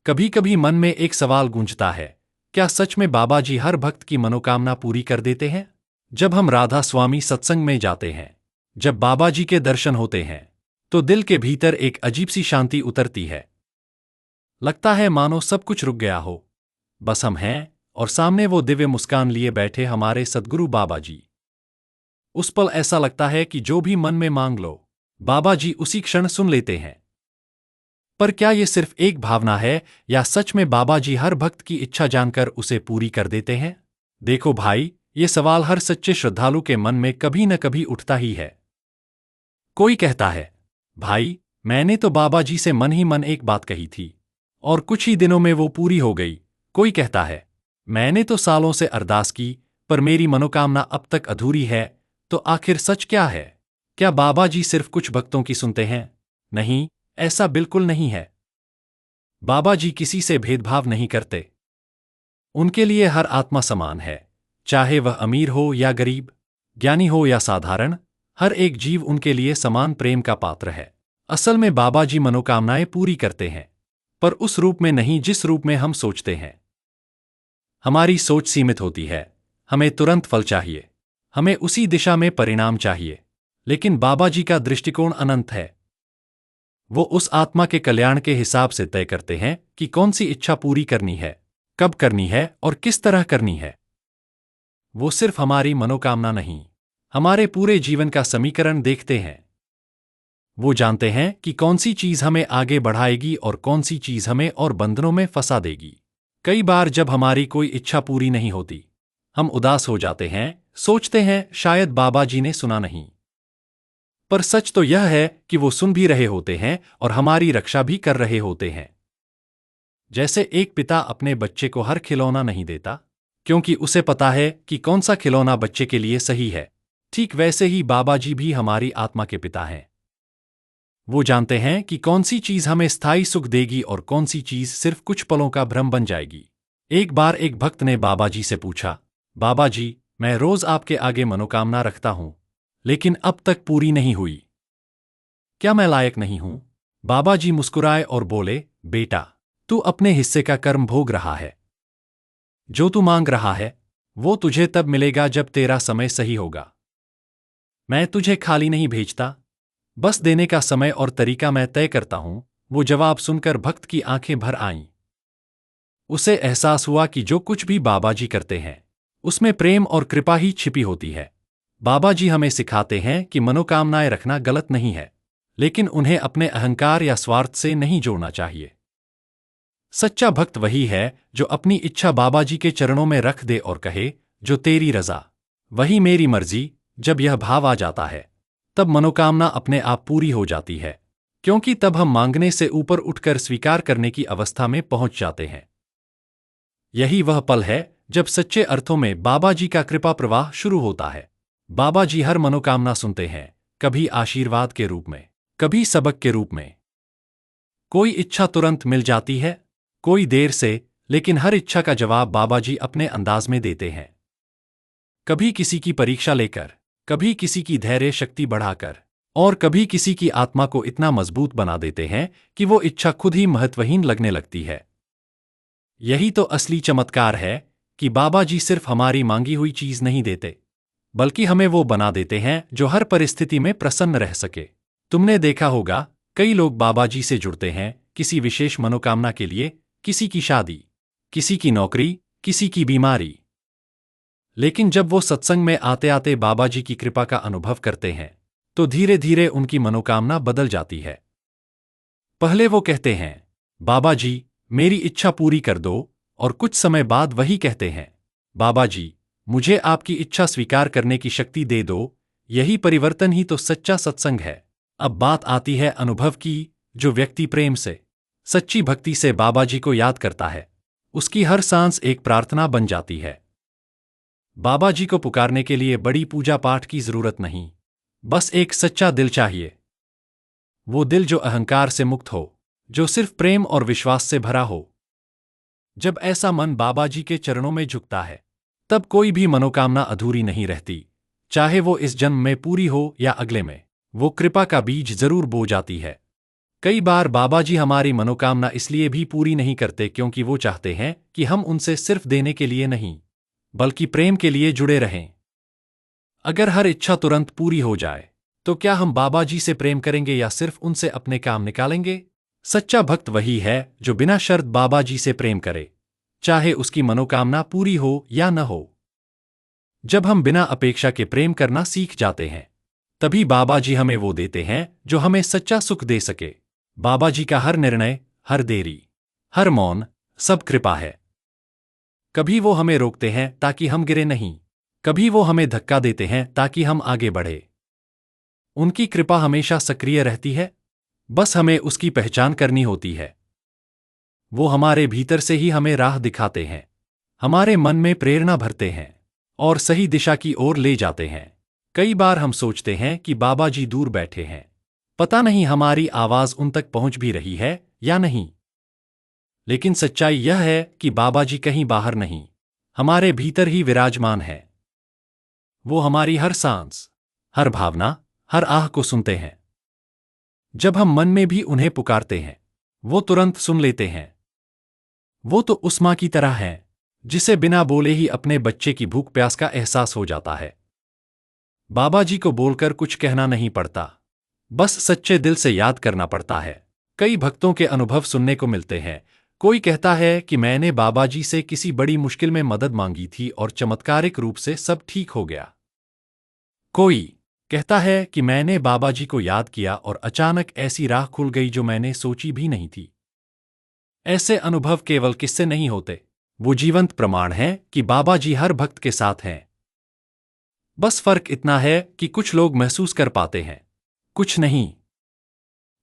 कभी कभी मन में एक सवाल गूंजता है, क्या सच में बाबा जी हर भक्त की मनोकामना पूरी कर देते हैं? जब हम राधा स्वामी सत्संग में जाते हैं, जब बाबा जी के दर्शन होते हैं, तो दिल के भीतर एक अजीब सी शांति उतरती है। लगता है मानो सब कुछ रुक गया हो, बस हम हैं और सामने वो दिव्य मुस्कान लिए बैठे हमारे सद्गुरु बाबा जी। उस पल ऐसा लगता है कि जो भी मन में मांग लो, बाबा जी उसी क्षण सुन लेते हैं। पर क्या ये सिर्फ एक भावना है, या सच में बाबा जी हर भक्त की इच्छा जानकर उसे पूरी कर देते हैं? देखो भाई, ये सवाल हर सच्चे श्रद्धालु के मन में कभी न कभी उठता ही है। कोई कहता है, भाई मैंने तो बाबा जी से मन ही मन एक बात कही थी और कुछ ही दिनों में वो पूरी हो गई। कोई कहता है, मैंने तो सालों से अरदास की पर मेरी मनोकामना अब तक अधूरी है। तो आखिर सच क्या है? क्या बाबा जी सिर्फ कुछ भक्तों की सुनते हैं? नहीं, ऐसा बिल्कुल नहीं है। बाबा जी किसी से भेदभाव नहीं करते। उनके लिए हर आत्मा समान है, चाहे वह अमीर हो या गरीब, ज्ञानी हो या साधारण। हर एक जीव उनके लिए समान प्रेम का पात्र है। असल में बाबा जी मनोकामनाएं पूरी करते हैं, पर उस रूप में नहीं जिस रूप में हम सोचते हैं। हमारी सोच सीमित होती है, हमें तुरंत फल चाहिए, हमें उसी दिशा में परिणाम चाहिए। लेकिन बाबा जी का दृष्टिकोण अनंत है। वो उस आत्मा के कल्याण के हिसाब से तय करते हैं कि कौन सी इच्छा पूरी करनी है, कब करनी है और किस तरह करनी है। वो सिर्फ हमारी मनोकामना नहीं, हमारे पूरे जीवन का समीकरण देखते हैं। वो जानते हैं कि कौन सी चीज हमें आगे बढ़ाएगी और कौन सी चीज हमें और बंधनों में फंसा देगी। कई बार जब हमारी कोई इच्छा पूरी नहीं होती, हम उदास हो जाते हैं, सोचते हैं शायद बाबा जी ने सुना नहीं। पर सच तो यह है कि वो सुन भी रहे होते हैं और हमारी रक्षा भी कर रहे होते हैं। जैसे एक पिता अपने बच्चे को हर खिलौना नहीं देता, क्योंकि उसे पता है कि कौन सा खिलौना बच्चे के लिए सही है। ठीक वैसे ही बाबा जी भी हमारी आत्मा के पिता हैं। वो जानते हैं कि कौन सी चीज हमें स्थायी सुख देगी और कौन सी चीज सिर्फ कुछ पलों का भ्रम बन जाएगी। एक बार एक भक्त ने बाबा जी से पूछा, बाबा जी, मैं रोज आपके आगे मनोकामना रखता हूं, लेकिन अब तक पूरी नहीं हुई। क्या मैं लायक नहीं हूं? बाबा जी मुस्कुराए और बोले, बेटा, तू अपने हिस्से का कर्म भोग रहा है। जो तू मांग रहा है, वो तुझे तब मिलेगा जब तेरा समय सही होगा। मैं तुझे खाली नहीं भेजता, बस देने का समय और तरीका मैं तय करता हूं। वो जवाब सुनकर भक्त की आंखें भर आईं। उसे एहसास हुआ कि जो कुछ भी बाबा जी करते हैं, उसमें प्रेम और कृपा ही छिपी होती है। बाबा जी हमें सिखाते हैं कि मनोकामनाएं रखना गलत नहीं है, लेकिन उन्हें अपने अहंकार या स्वार्थ से नहीं जोड़ना चाहिए। सच्चा भक्त वही है जो अपनी इच्छा बाबा जी के चरणों में रख दे और कहे, जो तेरी रजा वही मेरी मर्जी। जब यह भाव आ जाता है, तब मनोकामना अपने आप पूरी हो जाती है, क्योंकि तब हम मांगने से ऊपर उठकर स्वीकार करने की अवस्था में पहुंच जाते हैं। यही वह पल है जब सच्चे अर्थों में बाबा जी का कृपा प्रवाह शुरू होता है। बाबा जी हर मनोकामना सुनते हैं, कभी आशीर्वाद के रूप में, कभी सबक के रूप में। कोई इच्छा तुरंत मिल जाती है, कोई देर से, लेकिन हर इच्छा का जवाब बाबा जी अपने अंदाज में देते हैं। कभी किसी की परीक्षा लेकर, कभी किसी की धैर्य शक्ति बढ़ाकर, और कभी किसी की आत्मा को इतना मजबूत बना देते हैं कि वो इच्छा खुद ही महत्वहीन लगने लगती है। यही तो असली चमत्कार है कि बाबा जी सिर्फ हमारी मांगी हुई चीज नहीं देते, बल्कि हमें वो बना देते हैं जो हर परिस्थिति में प्रसन्न रह सके। तुमने देखा होगा, कई लोग बाबा जी से जुड़ते हैं किसी विशेष मनोकामना के लिए, किसी की शादी, किसी की नौकरी, किसी की बीमारी। लेकिन जब वो सत्संग में आते आते बाबा जी की कृपा का अनुभव करते हैं, तो धीरे धीरे उनकी मनोकामना बदल जाती है। पहले वो कहते हैं, बाबा जी, मेरी इच्छा पूरी कर दो, और कुछ समय बाद वही कहते हैं, बाबा जी, मुझे आपकी इच्छा स्वीकार करने की शक्ति दे दो। यही परिवर्तन ही तो सच्चा सत्संग है। अब बात आती है अनुभव की। जो व्यक्ति प्रेम से, सच्ची भक्ति से बाबा जी को याद करता है, उसकी हर सांस एक प्रार्थना बन जाती है। बाबा जी को पुकारने के लिए बड़ी पूजा पाठ की जरूरत नहीं, बस एक सच्चा दिल चाहिए। वो दिल जो अहंकार से मुक्त हो, जो सिर्फ प्रेम और विश्वास से भरा हो। जब ऐसा मन बाबा जी के चरणों में झुकता है, तब कोई भी मनोकामना अधूरी नहीं रहती, चाहे वो इस जन्म में पूरी हो या अगले में। वो कृपा का बीज जरूर बो जाती है। कई बार बाबा जी हमारी मनोकामना इसलिए भी पूरी नहीं करते क्योंकि वो चाहते हैं कि हम उनसे सिर्फ देने के लिए नहीं, बल्कि प्रेम के लिए जुड़े रहें। अगर हर इच्छा तुरंत पूरी हो जाए, तो क्या हम बाबा जी से प्रेम करेंगे या सिर्फ उनसे अपने काम निकालेंगे? सच्चा भक्त वही है जो बिना शर्त बाबा जी से प्रेम करे, चाहे उसकी मनोकामना पूरी हो या न हो। जब हम बिना अपेक्षा के प्रेम करना सीख जाते हैं, तभी बाबा जी हमें वो देते हैं जो हमें सच्चा सुख दे सके। बाबा जी का हर निर्णय, हर देरी, हर मौन, सब कृपा है। कभी वो हमें रोकते हैं ताकि हम गिरे नहीं, कभी वो हमें धक्का देते हैं ताकि हम आगे बढ़े। उनकी कृपा हमेशा सक्रिय रहती है, बस हमें उसकी पहचान करनी होती है। वो हमारे भीतर से ही हमें राह दिखाते हैं, हमारे मन में प्रेरणा भरते हैं और सही दिशा की ओर ले जाते हैं। कई बार हम सोचते हैं कि बाबा जी दूर बैठे हैं, पता नहीं हमारी आवाज उन तक पहुंच भी रही है या नहीं। लेकिन सच्चाई यह है कि बाबा जी कहीं बाहर नहीं, हमारे भीतर ही विराजमान है। वो हमारी हर सांस, हर भावना, हर आह को सुनते हैं। जब हम मन में भी उन्हें पुकारते हैं, वो तुरंत सुन लेते हैं। वो तो उस मां की तरह है जिसे बिना बोले ही अपने बच्चे की भूख प्यास का एहसास हो जाता है। बाबा जी को बोलकर कुछ कहना नहीं पड़ता, बस सच्चे दिल से याद करना पड़ता है। कई भक्तों के अनुभव सुनने को मिलते हैं। कोई कहता है कि मैंने बाबा जी से किसी बड़ी मुश्किल में मदद मांगी थी और चमत्कारिक रूप से सब ठीक हो गया। कोई कहता है कि मैंने बाबा जी को याद किया और अचानक ऐसी राह खुल गई जो मैंने सोची भी नहीं थी। ऐसे अनुभव केवल किस्से नहीं होते, वो जीवंत प्रमाण हैं कि बाबा जी हर भक्त के साथ हैं। बस फर्क इतना है कि कुछ लोग महसूस कर पाते हैं, कुछ नहीं।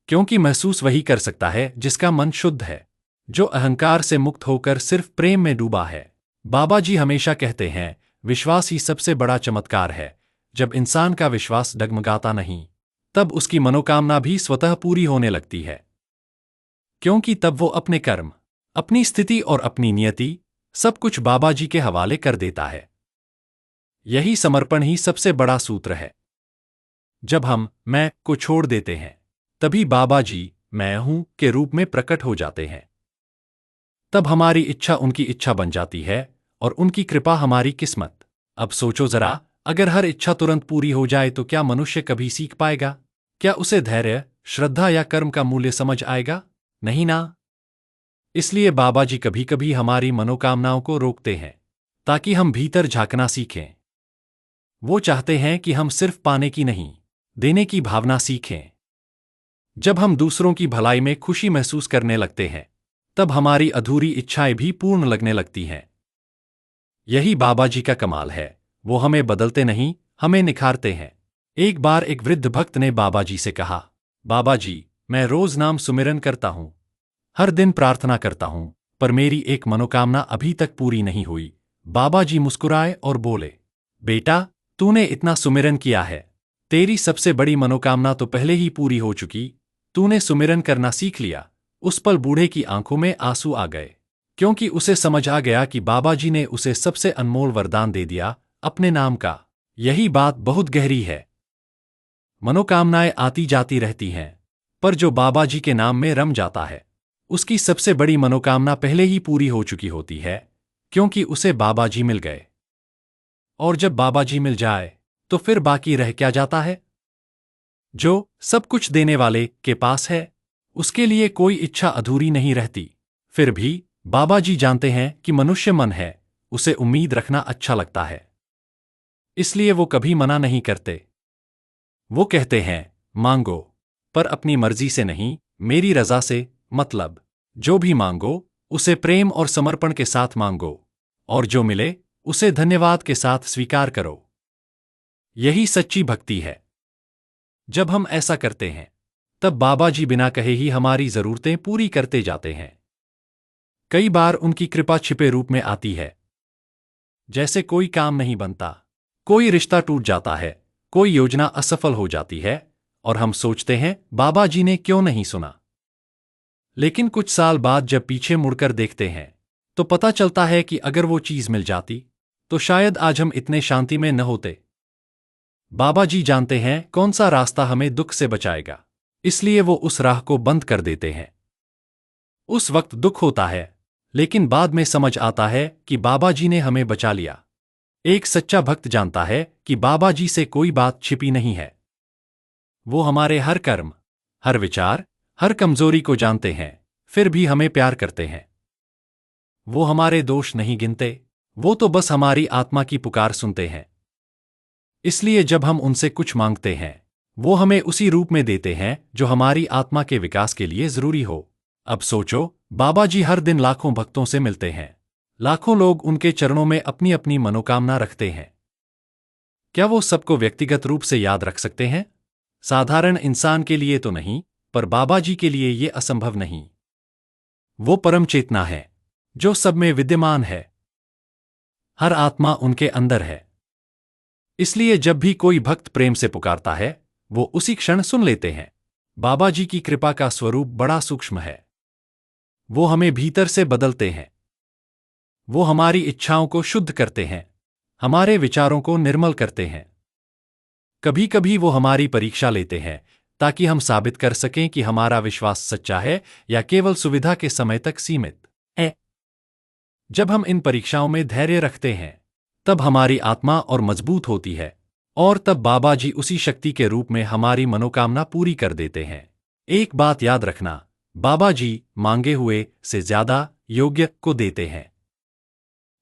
क्योंकि महसूस वही कर सकता है जिसका मन शुद्ध है, जो अहंकार से मुक्त होकर सिर्फ प्रेम में डूबा है। बाबा जी हमेशा कहते हैं, विश्वास ही सबसे बड़ा चमत्कार है। जब इंसान का विश्वास डगमगाता नहीं, तब उसकी मनोकामना भी स्वतः पूरी होने लगती है। क्योंकि तब वो अपने कर्म, अपनी स्थिति और अपनी नियति सब कुछ बाबा जी के हवाले कर देता है। यही समर्पण ही सबसे बड़ा सूत्र है। जब हम मैं को छोड़ देते हैं, तभी बाबा जी मैं हूं के रूप में प्रकट हो जाते हैं। तब हमारी इच्छा उनकी इच्छा बन जाती है और उनकी कृपा हमारी किस्मत। अब सोचो जरा, अगर हर इच्छा तुरंत पूरी हो जाए तो क्या मनुष्य कभी सीख पाएगा? क्या उसे धैर्य, श्रद्धा या कर्म का मूल्य समझ आएगा? नहीं ना। इसलिए बाबा जी कभी कभी हमारी मनोकामनाओं को रोकते हैं, ताकि हम भीतर झांकना सीखें। वो चाहते हैं कि हम सिर्फ पाने की नहीं, देने की भावना सीखें। जब हम दूसरों की भलाई में खुशी महसूस करने लगते हैं, तब हमारी अधूरी इच्छाएं भी पूर्ण लगने लगती हैं। यही बाबा जी का कमाल है, वो हमें बदलते नहीं, हमें निखारते हैं। एक बार एक वृद्ध भक्त ने बाबा जी से कहा, बाबा जी, मैं रोज नाम सुमिरन करता हूं, हर दिन प्रार्थना करता हूं, पर मेरी एक मनोकामना अभी तक पूरी नहीं हुई। बाबा जी मुस्कुराए और बोले, बेटा, तूने इतना सुमिरन किया है, तेरी सबसे बड़ी मनोकामना तो पहले ही पूरी हो चुकी। तूने सुमिरन करना सीख लिया। उस पल बूढ़े की आंखों में आंसू आ गए, क्योंकि उसे समझ आ गया कि बाबा जी ने उसे सबसे अनमोल वरदान दे दिया, अपने नाम का। यही बात बहुत गहरी है। मनोकामनाएं आती जाती रहती हैं, पर जो बाबा जी के नाम में रम जाता है, उसकी सबसे बड़ी मनोकामना पहले ही पूरी हो चुकी होती है, क्योंकि उसे बाबा जी मिल गए। और जब बाबा जी मिल जाए, तो फिर बाकी रह क्या जाता है? जो सब कुछ देने वाले के पास है, उसके लिए कोई इच्छा अधूरी नहीं रहती। फिर भी बाबा जी जानते हैं कि मनुष्य मन है, उसे उम्मीद रखना अच्छा लगता है। इसलिए वो कभी मना नहीं करते। वो कहते हैं, मांगो, पर अपनी मर्जी से नहीं, मेरी रजा से। मतलब, जो भी मांगो उसे प्रेम और समर्पण के साथ मांगो, और जो मिले उसे धन्यवाद के साथ स्वीकार करो। यही सच्ची भक्ति है। जब हम ऐसा करते हैं, तब बाबा जी बिना कहे ही हमारी जरूरतें पूरी करते जाते हैं। कई बार उनकी कृपा छिपे रूप में आती है। जैसे कोई काम नहीं बनता, कोई रिश्ता टूट जाता है, कोई योजना असफल हो जाती है, और हम सोचते हैं बाबा जी ने क्यों नहीं सुना। लेकिन कुछ साल बाद जब पीछे मुड़कर देखते हैं, तो पता चलता है कि अगर वो चीज मिल जाती, तो शायद आज हम इतने शांति में न होते। बाबा जी जानते हैं कौन सा रास्ता हमें दुख से बचाएगा, इसलिए वो उस राह को बंद कर देते हैं। उस वक्त दुख होता है, लेकिन बाद में समझ आता है कि बाबा जी ने हमें बचा लिया। एक सच्चा भक्त जानता है कि बाबा जी से कोई बात छिपी नहीं है। वो हमारे हर कर्म, हर विचार, हर कमजोरी को जानते हैं, फिर भी हमें प्यार करते हैं। वो हमारे दोष नहीं गिनते, वो तो बस हमारी आत्मा की पुकार सुनते हैं। इसलिए जब हम उनसे कुछ मांगते हैं, वो हमें उसी रूप में देते हैं जो हमारी आत्मा के विकास के लिए जरूरी हो। अब सोचो, बाबा जी हर दिन लाखों भक्तों से मिलते हैं। लाखों लोग उनके चरणों में अपनी अपनी मनोकामना रखते हैं। क्या वो सबको व्यक्तिगत रूप से याद रख सकते हैं? साधारण इंसान के लिए तो नहीं, पर बाबा जी के लिए ये असंभव नहीं। वो परम चेतना है, जो सब में विद्यमान है। हर आत्मा उनके अंदर है। इसलिए जब भी कोई भक्त प्रेम से पुकारता है, वो उसी क्षण सुन लेते हैं। बाबा जी की कृपा का स्वरूप बड़ा सूक्ष्म है। वो हमें भीतर से बदलते हैं। वो हमारी इच्छाओं को शुद्ध करते हैं, हमारे विचारों को निर्मल करते हैं। कभी कभी वो हमारी परीक्षा लेते हैं, ताकि हम साबित कर सकें कि हमारा विश्वास सच्चा है या केवल सुविधा के समय तक सीमित है। जब हम इन परीक्षाओं में धैर्य रखते हैं, तब हमारी आत्मा और मजबूत होती है, और तब बाबा जी उसी शक्ति के रूप में हमारी मनोकामना पूरी कर देते हैं। एक बात याद रखना, बाबा जी मांगे हुए से ज्यादा योग्य को देते हैं।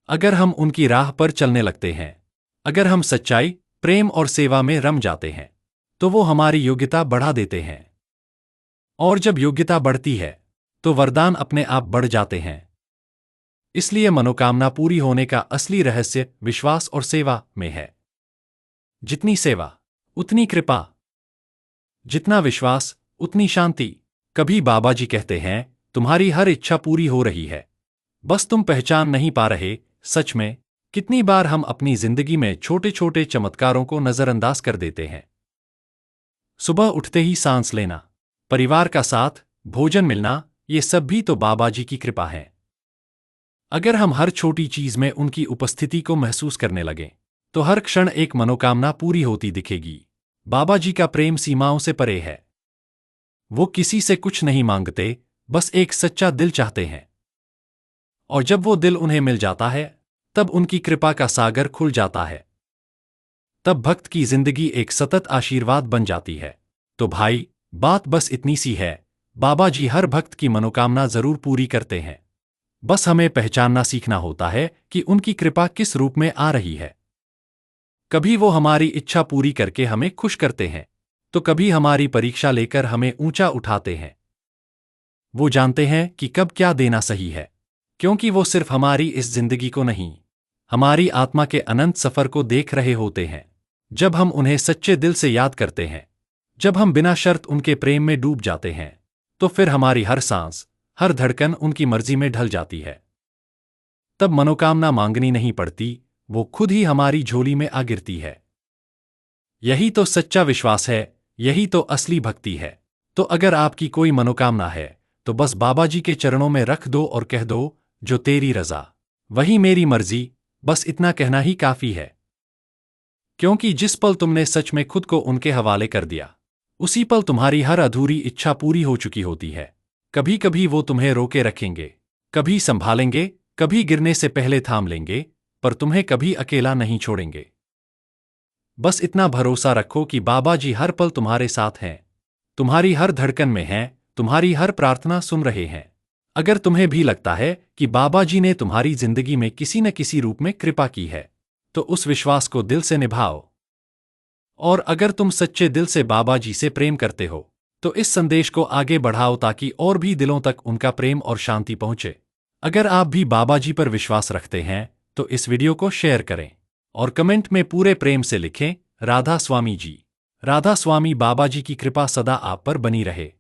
अगर हम उनकी राह पर चलने लगते हैं, अगर हम सच्चाई, प्रेम और सेवा में रम जाते हैं, तो वो हमारी योग्यता बढ़ा देते हैं। और जब योग्यता बढ़ती है, तो वरदान अपने आप बढ़ जाते हैं। इसलिए मनोकामना पूरी होने का असली रहस्य विश्वास और सेवा में है। जितनी सेवा, उतनी कृपा। जितना विश्वास, उतनी शांति। कभी बाबा जी कहते हैं, तुम्हारी हर इच्छा पूरी हो रही है, बस तुम पहचान नहीं पा रहे। सच में, कितनी बार हम अपनी जिंदगी में छोटे छोटे चमत्कारों को नजरअंदाज कर देते हैं। सुबह उठते ही सांस लेना, परिवार का साथ, भोजन मिलना, ये सब भी तो बाबा जी की कृपा है। अगर हम हर छोटी चीज में उनकी उपस्थिति को महसूस करने लगें, तो हर क्षण एक मनोकामना पूरी होती दिखेगी। बाबा जी का प्रेम सीमाओं से परे है। वो किसी से कुछ नहीं मांगते, बस एक सच्चा दिल चाहते हैं। और जब वो दिल उन्हें मिल जाता है, तब उनकी कृपा का सागर खुल जाता है। तब भक्त की जिंदगी एक सतत आशीर्वाद बन जाती है। तो भाई, बात बस इतनी सी है, बाबा जी हर भक्त की मनोकामना जरूर पूरी करते हैं। बस हमें पहचानना सीखना होता है कि उनकी कृपा किस रूप में आ रही है। कभी वो हमारी इच्छा पूरी करके हमें खुश करते हैं, तो कभी हमारी परीक्षा लेकर हमें ऊंचा उठाते हैं। वो जानते हैं कि कब क्या देना सही है, क्योंकि वो सिर्फ हमारी इस जिंदगी को नहीं, हमारी आत्मा के अनंत सफर को देख रहे होते हैं। जब हम उन्हें सच्चे दिल से याद करते हैं, जब हम बिना शर्त उनके प्रेम में डूब जाते हैं, तो फिर हमारी हर सांस, हर धड़कन उनकी मर्जी में ढल जाती है। तब मनोकामना मांगनी नहीं पड़ती, वो खुद ही हमारी झोली में आ गिरती है। यही तो सच्चा विश्वास है, यही तो असली भक्ति है। तो अगर आपकी कोई मनोकामना है, तो बस बाबा जी के चरणों में रख दो और कह दो, जो तेरी रजा, वही मेरी मर्जी। बस इतना कहना ही काफी है। क्योंकि जिस पल तुमने सच में खुद को उनके हवाले कर दिया, उसी पल तुम्हारी हर अधूरी इच्छा पूरी हो चुकी होती है। कभी कभी वो तुम्हें रोके रखेंगे, कभी संभालेंगे, कभी गिरने से पहले थाम लेंगे, पर तुम्हें कभी अकेला नहीं छोड़ेंगे। बस इतना भरोसा रखो कि बाबा जी हर पल तुम्हारे साथ हैं, तुम्हारी हर धड़कन में हैं, तुम्हारी हर प्रार्थना सुन रहे हैं। अगर तुम्हें भी लगता है कि बाबा जी ने तुम्हारी जिंदगी में किसी न किसी रूप में कृपा की है, तो उस विश्वास को दिल से निभाओ। और अगर तुम सच्चे दिल से बाबा जी से प्रेम करते हो, तो इस संदेश को आगे बढ़ाओ ताकि और भी दिलों तक उनका प्रेम और शांति पहुंचे। अगर आप भी बाबा जी पर विश्वास रखते हैं, तो इस वीडियो को शेयर करें और कमेंट में पूरे प्रेम से लिखें, राधा स्वामी जी। राधा स्वामी। बाबा जी की कृपा सदा आप पर बनी रहे।